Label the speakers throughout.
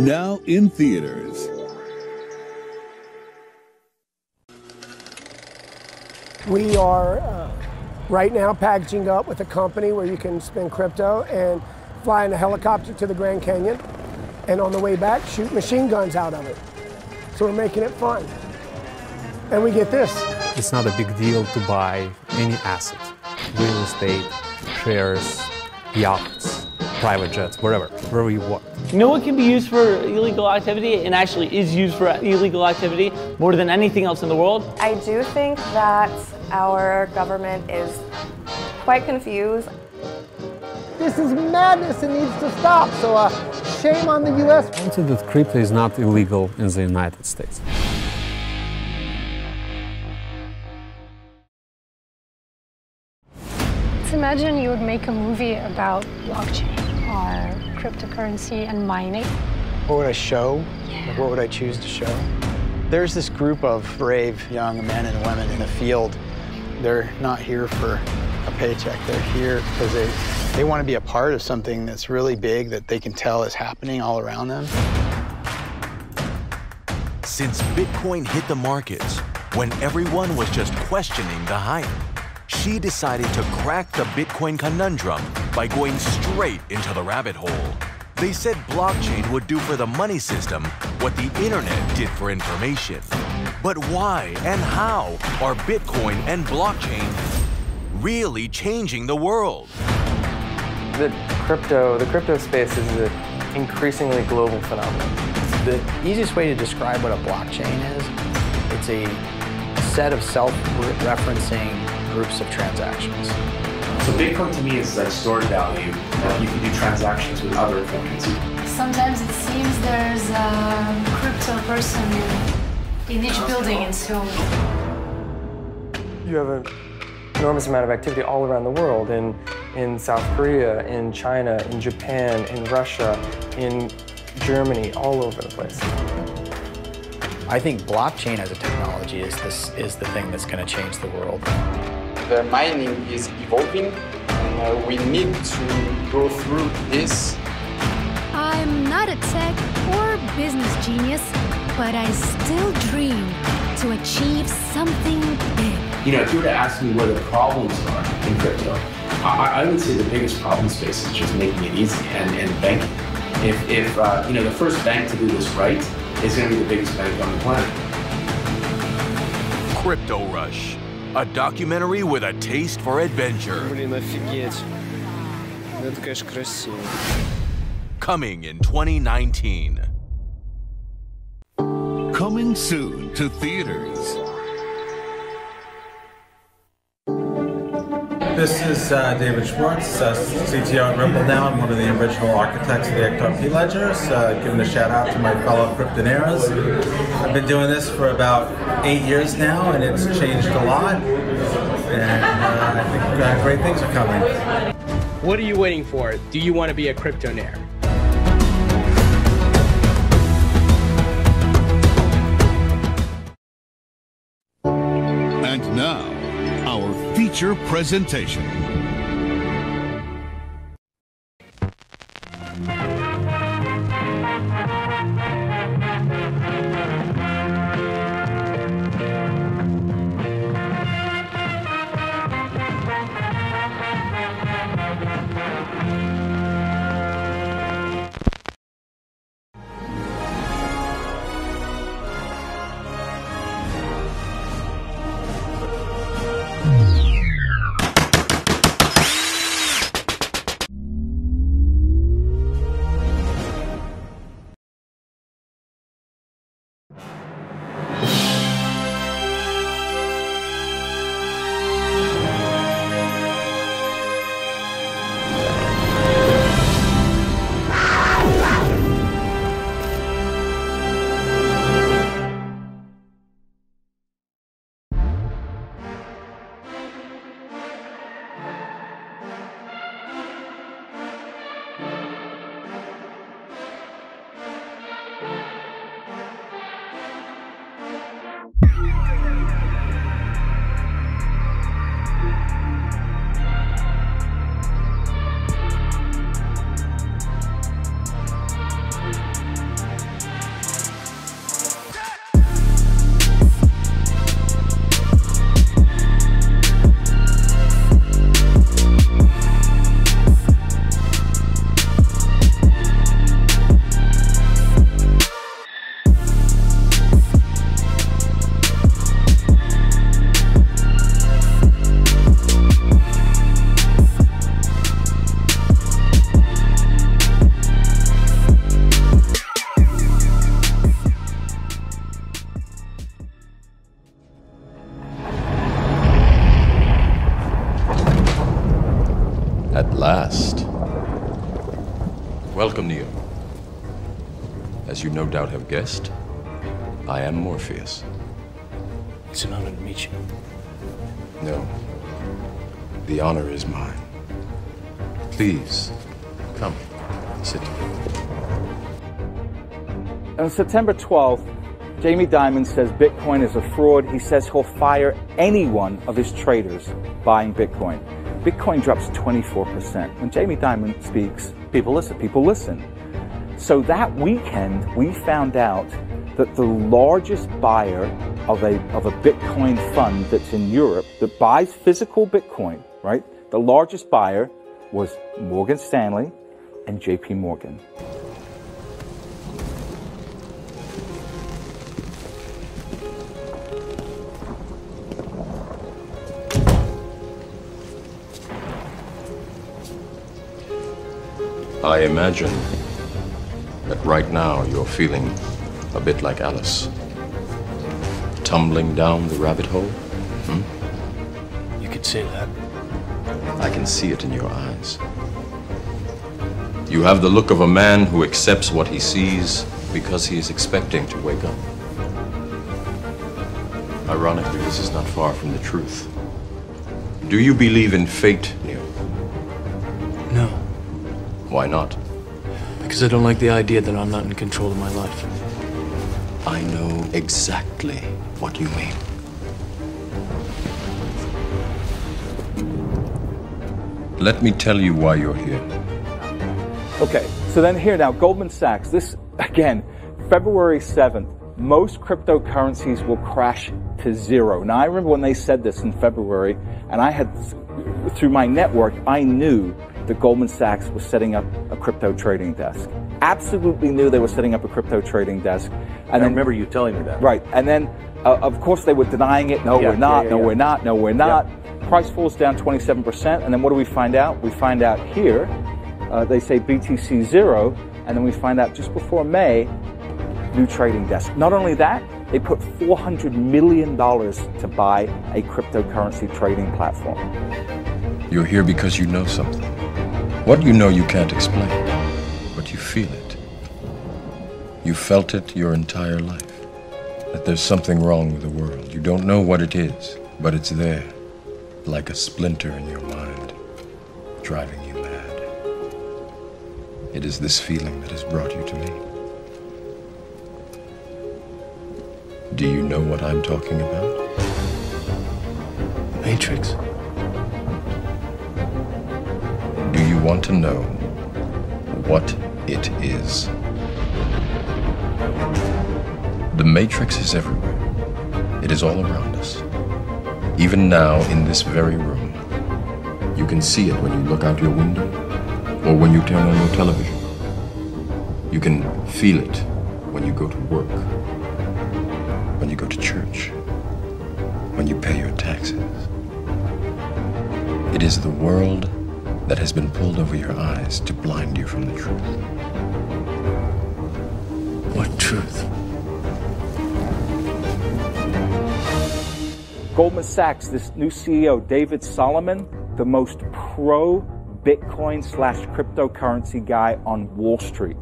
Speaker 1: Now in theaters.
Speaker 2: We are right now packaging up with a company where you can spin crypto and fly in a helicopter to the Grand Canyon, and on the way back shoot machine guns out of it. So we're making it fun. And we get this.
Speaker 3: It's not a big deal to buy any asset, real estate, shares, yachts, private jets, wherever you want.
Speaker 4: You know what can be used for illegal activity and actually is used for illegal activity more than anything else in the world?
Speaker 5: I do think that our government is quite confused.
Speaker 2: This is madness and needs to stop, so shame on the US.
Speaker 3: I think that crypto is not illegal in the United States.
Speaker 6: Let's imagine you would make a movie about blockchain or cryptocurrency and mining.
Speaker 7: What would I show? Like, what would I choose to show? There's this group of brave young men and women in the field. They're not here for a paycheck. They're here because they want to be a part of something that's really big that they can tell is happening all around them.
Speaker 8: Since Bitcoin hit the markets, when everyone was just questioning the hype, she decided to crack the Bitcoin conundrum by going straight into the rabbit hole. They said blockchain would do for the money system what the internet did for information. But why and how are Bitcoin and blockchain really changing the world?
Speaker 9: The crypto space is an increasingly global phenomenon.
Speaker 7: The easiest way to describe what a blockchain is, it's a set of self-referencing groups of transactions.
Speaker 10: So Bitcoin to me is like stored value that you can do transactions with other coins.
Speaker 6: Sometimes it seems there's a crypto person in each building in Seoul.
Speaker 9: You have an enormous amount of activity all around the world, in South Korea, in China, in Japan, in Russia, in Germany, all over the place.
Speaker 7: I think blockchain as a technology is the thing that's going to change the world.
Speaker 11: The mining is evolving, and we need to go through this.
Speaker 12: I'm not a tech or business genius, but I still dream to achieve something big.
Speaker 10: You know, if you were to ask me where the problems are in crypto, I would say the biggest problem space is just making it easy and banking. If you know, the first bank to do this right is going to be the biggest bank on the planet.
Speaker 8: Crypto Rush, a documentary with a taste for adventure.
Speaker 13: Блин, офигеть. Это, конечно, красиво.
Speaker 8: Coming in 2019.
Speaker 1: Coming soon to theaters.
Speaker 14: This is David Schwartz, CTO at Ripple now. I'm one of the original architects of the XRP ledgers. Giving a shout out to my fellow Cryptonaires. I've been doing this for about 8 years now, and it's changed a lot. And I think great things are coming.
Speaker 15: What are you waiting for? Do you want to be a Cryptonaire?
Speaker 1: And now, our feature presentation.
Speaker 16: At last. Welcome, Neo. As you no doubt have guessed, I am Morpheus.
Speaker 17: It's an honor to meet you.
Speaker 16: No. The honor is mine. Please, come, sit.
Speaker 18: On September 12th, Jamie Dimon says Bitcoin is a fraud. He says he'll fire any one of his traders buying Bitcoin. Bitcoin drops 24%. When Jamie Dimon speaks, people listen. So that weekend, we found out that the largest buyer of a Bitcoin fund that's in Europe that buys physical Bitcoin, right? The largest buyer was Morgan Stanley and JP Morgan.
Speaker 16: I imagine that right now you're feeling a bit like Alice. Tumbling down the rabbit hole?
Speaker 17: You could say that.
Speaker 16: I can see it in your eyes. You have the look of a man who accepts what he sees because he is expecting to wake up. Ironically, this is not far from the truth. Do you believe in fate, Neo?
Speaker 17: No.
Speaker 16: Why not?
Speaker 17: Because I don't like the idea that I'm not in control of my life.
Speaker 16: I know exactly what you mean. Let me tell you why you're here.
Speaker 18: Okay, so then here now, Goldman Sachs, this, again, February 7th, most cryptocurrencies will crash to zero. Now, I remember when they said this in February, and I had, through my network, I knew that Goldman Sachs was setting up a crypto trading desk. Absolutely knew they were setting up a crypto trading desk. And I remember
Speaker 17: you telling me that.
Speaker 18: Right, and then, of course, they were denying it. No, we're not, no, we're not, no, we're not. Price falls down 27%, and then what do we find out? We find out here, they say BTC 0, and then we find out just before May, new trading desk. Not only that, they put $400 million to buy a cryptocurrency trading platform.
Speaker 16: You're here because you know something. What you know you can't explain, but you feel it. You felt it your entire life, that there's something wrong with the world. You don't know what it is, but it's there, like a splinter in your mind, driving you mad. It is this feeling that has brought you to me. Do you know what I'm talking about?
Speaker 17: Matrix.
Speaker 16: Do you want to know what it is? The Matrix is everywhere. It is all around us. Even now, in this very room. You can see it when you look out your window or when you turn on your television. You can feel it when you go to work, when you go to church, when you pay your taxes. It is the world that has been pulled over your eyes to blind you from the truth.
Speaker 17: What truth?
Speaker 18: Goldman Sachs, this new CEO, David Solomon, the most pro-Bitcoin / cryptocurrency guy on Wall Street.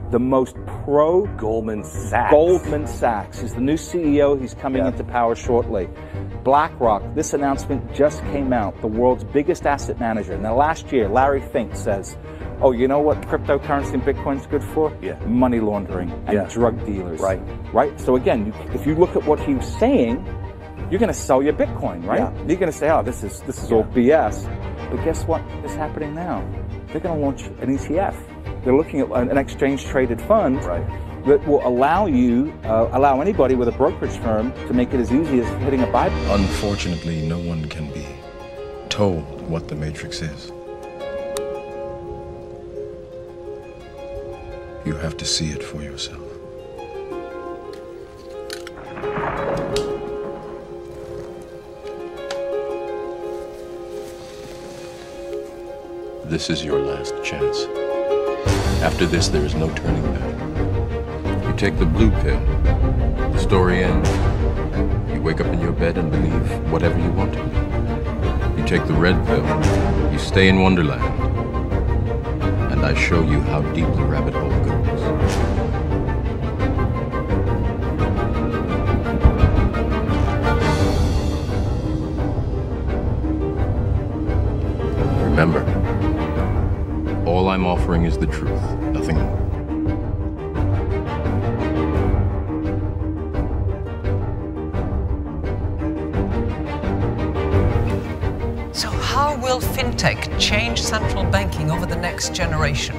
Speaker 18: The most pro
Speaker 17: Goldman Sachs.
Speaker 18: Goldman Sachs. He's the new CEO. He's coming into power shortly. BlackRock, this announcement just came out, the world's biggest asset manager. Now, last year, Larry Fink says, oh, you know what cryptocurrency and Bitcoin's good for? Money laundering and drug dealers. Right? So again, if you look at what he's saying, you're going to sell your Bitcoin, right? You're going to say, oh, this is all BS. But guess what is happening now? They're going to launch an ETF. They're looking at an exchange-traded fund that will allow anybody with a brokerage firm to make it as easy as hitting a buy.
Speaker 16: Unfortunately, no one can be told what the Matrix is. You have to see it for yourself. This is your last chance. After this, there is no turning back. You take the blue pill, the story ends. You wake up in your bed and believe whatever you want to. You take the red pill, you stay in Wonderland. I show you how deep the rabbit hole goes. Remember, all I'm offering is the truth, nothing more.
Speaker 19: So how will fintech change central banking over the next generation?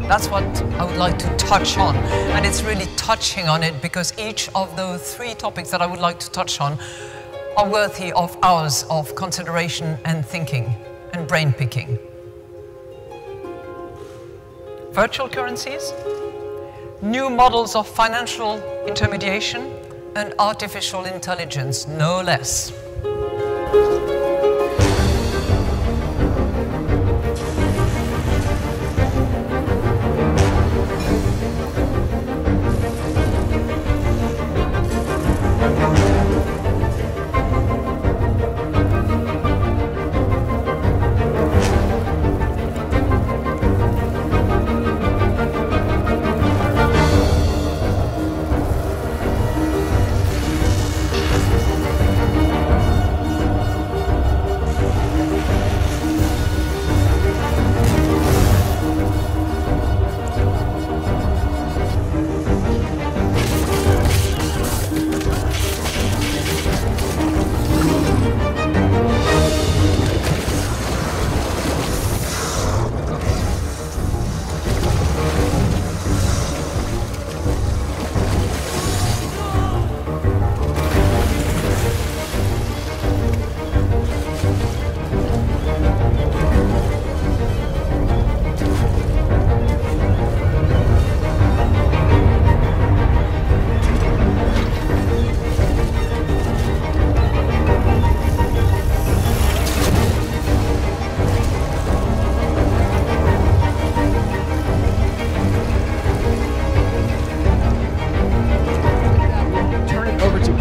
Speaker 19: That's what I would like to touch on. And it's really touching on it because each of those three topics that I would like to touch on are worthy of hours of consideration and thinking and brain picking. Virtual currencies, new models of financial intermediation, and artificial intelligence, no less.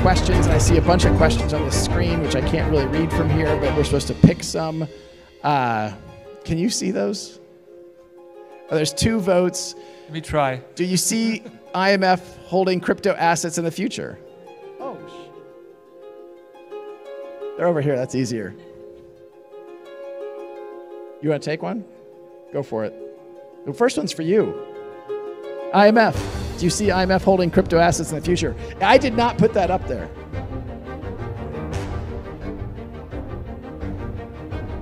Speaker 20: Questions, and I see a bunch of questions on the screen, which I can't really read from here, but we're supposed to pick some. Can you see those? Oh, there's 2 votes.
Speaker 21: Let me try.
Speaker 20: Do you see IMF holding crypto assets in the future? Oh, they're over here. That's easier. You want to take one? Go for it. The first one's for you. IMF. Do you see IMF holding crypto assets in the future? I did not put that up there.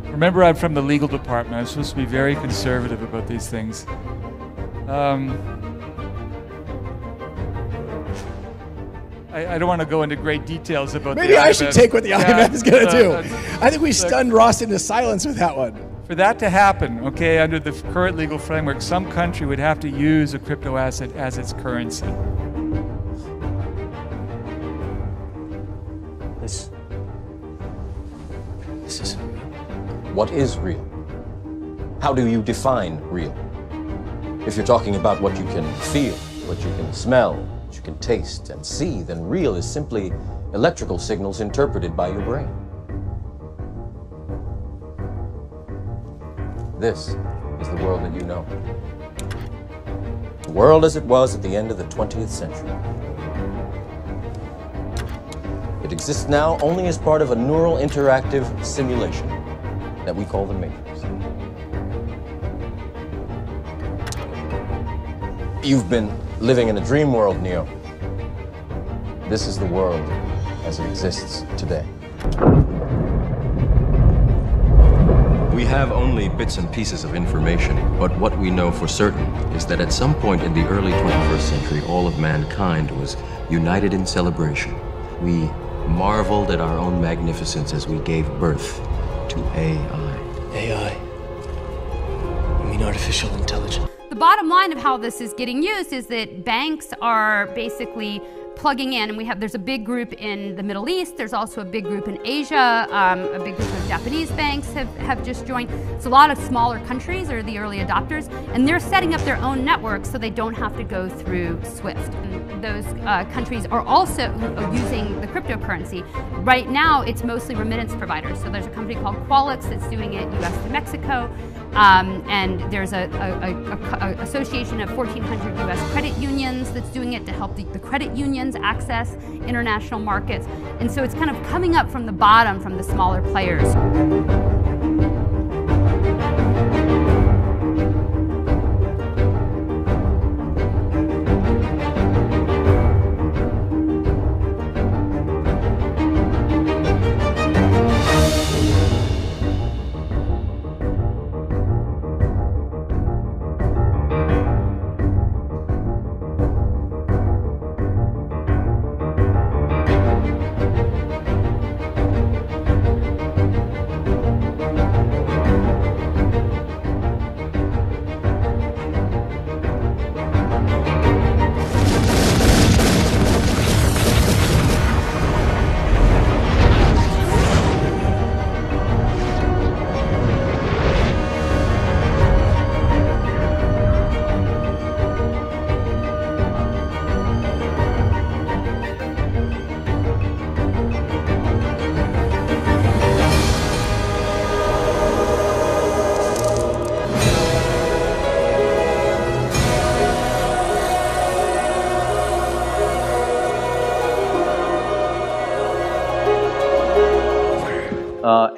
Speaker 21: Remember, I'm from the legal department. I'm supposed to be very conservative about these things. I don't want to go into great details about
Speaker 20: Maybe I should take what the IMF is going to do. I think we stunned Ross into silence with that one.
Speaker 21: For that to happen, okay, under the current legal framework, some country would have to use a crypto asset as its currency.
Speaker 16: This isn't real. What is real? How do you define real? If you're talking about what you can feel, what you can smell, what you can taste and see, then real is simply electrical signals interpreted by your brain. This is the world that you know. The world as it was at the end of the 20th century. It exists now only as part of a neural interactive simulation that we call the Matrix. You've been living in a dream world, Neo. This is the world as it exists today. We have only bits and pieces of information, but what we know for certain is that at some point in the early 21st century, all of mankind was united in celebration. We marveled at our own magnificence as we gave birth to AI.
Speaker 17: AI? You mean artificial intelligence?
Speaker 22: The bottom line of how this is getting used is that banks are basically plugging in, and there's a big group in the Middle East, there's also a big group in Asia, a big group of Japanese banks have just joined. So a lot of smaller countries are the early adopters, and they're setting up their own networks so they don't have to go through SWIFT. And those countries are also using the cryptocurrency. Right now, it's mostly remittance providers. So there's a company called Qualix that's doing it US to Mexico. And there's a association of 1,400 US credit unions that's doing it to help the credit unions access international markets. And so it's kind of coming up from the bottom, from the smaller players.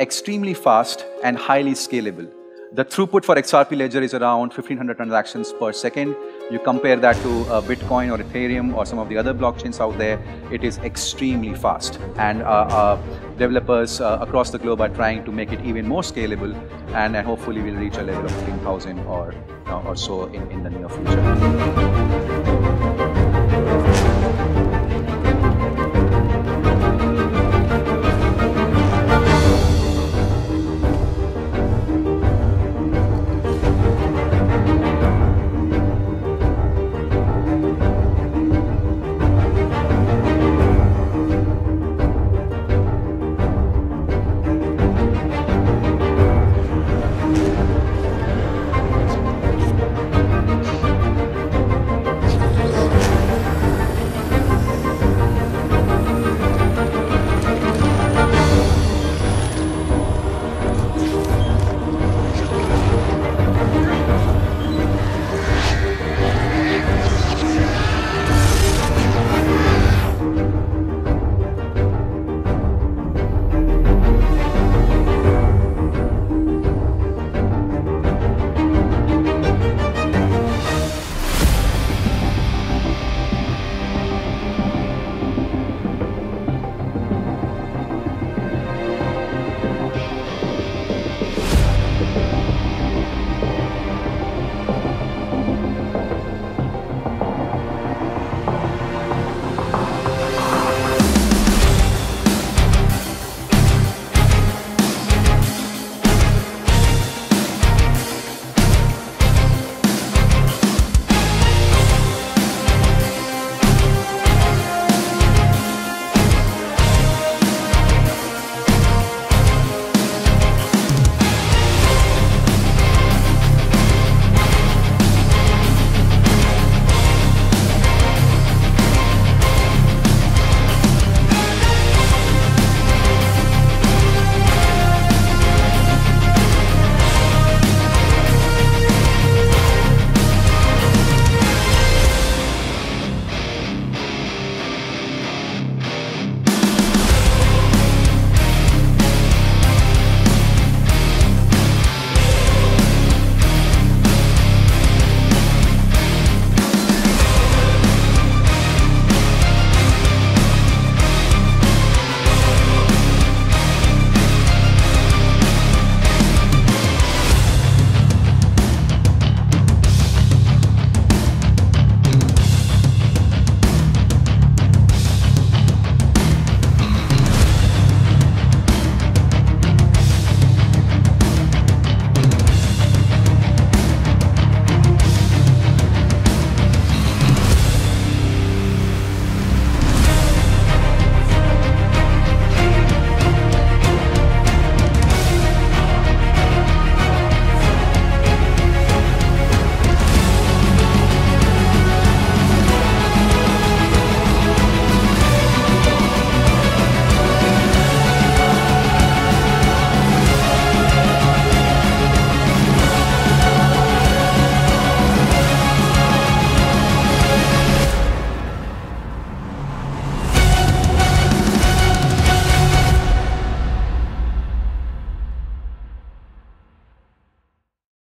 Speaker 4: Extremely fast and highly scalable. The throughput for XRP Ledger is around 1,500 transactions per second. You compare that to Bitcoin or Ethereum or some of the other blockchains out there, it is extremely fast. And developers across the globe are trying to make it even more scalable, and hopefully we'll reach a level of 10,000 or so in the near future.